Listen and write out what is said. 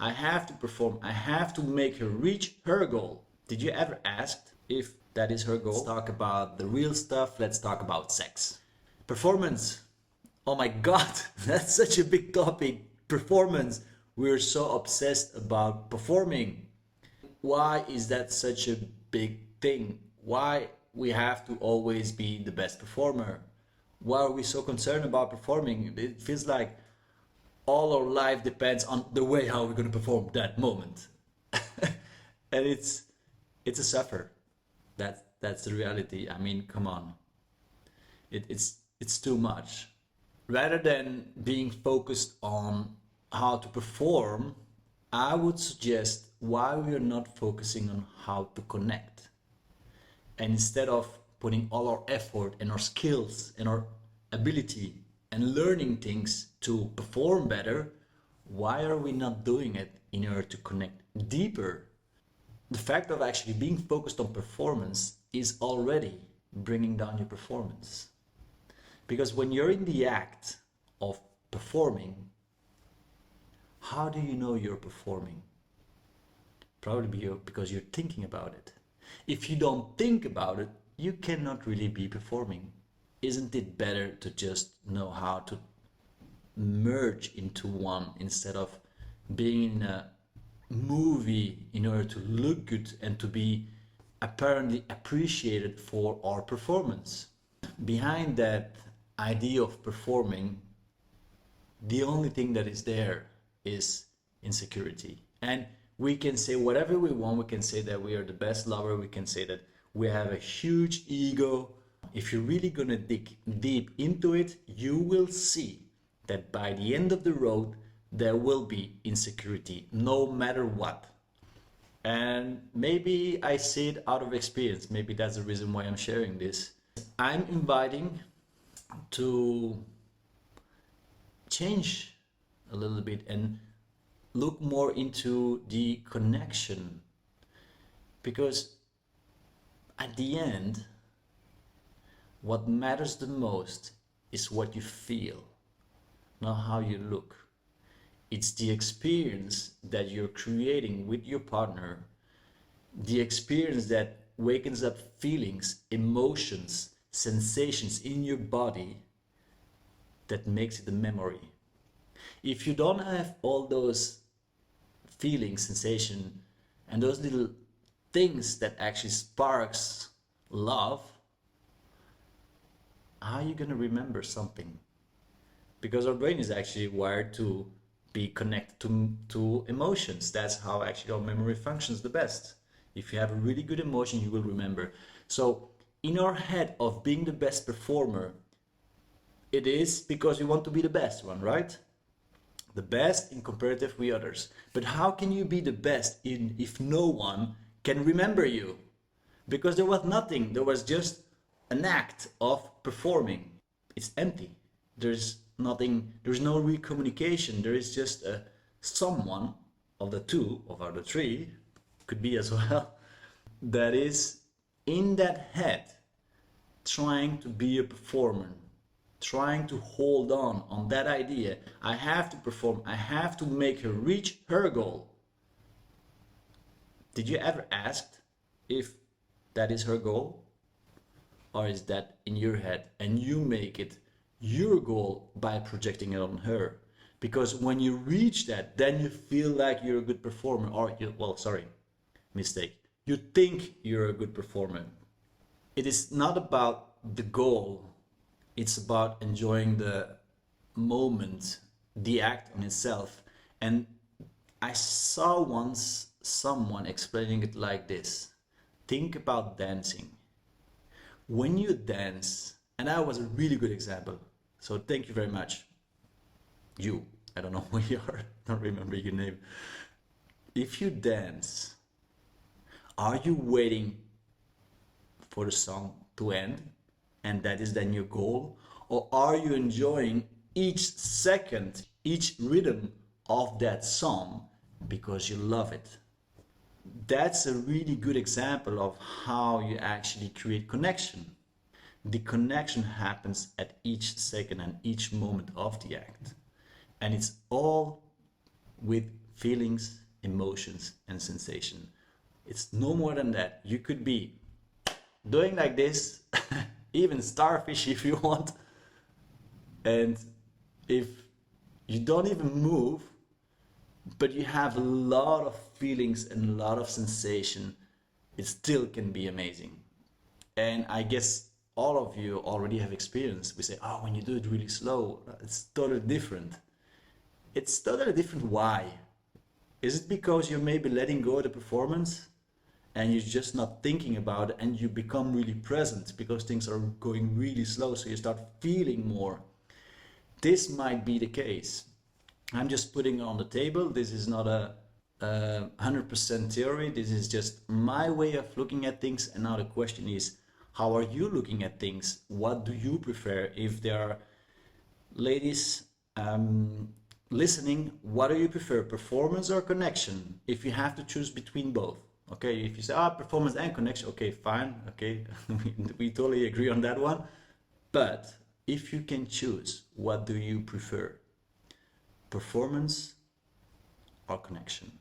I have to perform. I have to make her reach her goal. Did you ever ask if that is her goal? Let's talk about the real stuff. Let's talk about sex. Performance. Oh my God, that's such a big topic. Performance. We're so obsessed about performing. Why is that such a big thing? Why we have to always be the best performer? Why are we so concerned about performing? It feels like all our life depends on the way how we're going to perform that moment. And it's a suffer. That's the reality. I mean, come on. It's too much. Rather than being focused on how to perform, I would suggest why we are not focusing on how to connect. And instead of putting all our effort and our skills and our ability and learning things to perform better, why are we not doing it in order to connect deeper? The fact of actually being focused on performance is already bringing down your performance. Because when you're in the act of performing, how do you know you're performing? Probably because you're thinking about it. If you don't think about it, you cannot really be performing. Isn't it better to just know how to merge into one instead of being in a movie in order to look good and to be apparently appreciated for our performance? Behind that idea of performing, the only thing that is there is insecurity. And we can say whatever we want. We can say that we are the best lover. We can say that we have a huge ego. If you're really gonna dig deep into it, you will see that by the end of the road, there will be insecurity, no matter what. And maybe I say it out of experience. Maybe that's the reason why I'm sharing this. I'm inviting to change a little bit and look more into the connection, because at the end, what matters the most is what you feel, not how you look. It's the experience that you're creating with your partner, the experience that wakens up feelings, emotions, sensations in your body that makes it a memory. If you don't have all those feelings, sensation, and those little things that actually sparks love, how are you going to remember something? Because our brain is actually wired to be connected to emotions. That's how actually our memory functions the best. If you have a really good emotion, you will remember. So in our head of being the best performer, it is because you want to be the best one, right? The best in comparative with others. But how can you be the best if no one can remember you? Because there was nothing. There was just an act of performing. It's empty. There's nothing. There's no real communication. There is just someone of the two, of the three, could be as well, that is in that head trying to be a performer, trying to hold on that idea. I have to perform. I have to make her reach her goal. Did you ever ask if that is her goal? Or is that in your head and you make it your goal by projecting it on her? Because when you reach that, then you feel like you're a good performer, or mistake. You think you're a good performer. It is not about the goal. It's about enjoying the moment, the act on itself. And I saw once someone explaining it like this. Think about dancing. When you dance, and that was a really good example, so thank you very much. You, I don't know who you are, don't remember your name. If you dance, are you waiting for the song to end and that is then your goal? Or are you enjoying each second, each rhythm of that song because you love it? That's a really good example of how you actually create connection. The connection happens at each second and each moment of the act. And it's all with feelings, emotions, and sensation. It's no more than that. You could be doing like this, even starfish if you want, and if you don't even move, but you have a lot of feelings and a lot of sensation, it still can be amazing. And I guess all of you already have experience. We say, oh, when you do it really slow, it's totally different. It's totally different. Why? Is it because you're maybe letting go of the performance and you're just not thinking about it and you become really present because things are going really slow, so you start feeling more? This might be the case. I'm just putting it on the table. This is not a 100% theory. This is just my way of looking at things. And now the question is, how are you looking at things? What do you prefer? If there are ladies listening, what do you prefer, performance or connection? If you have to choose between both, okay? If you say, performance and connection, okay, fine, okay, we totally agree on that one. But if you can choose, what do you prefer, performance or connection?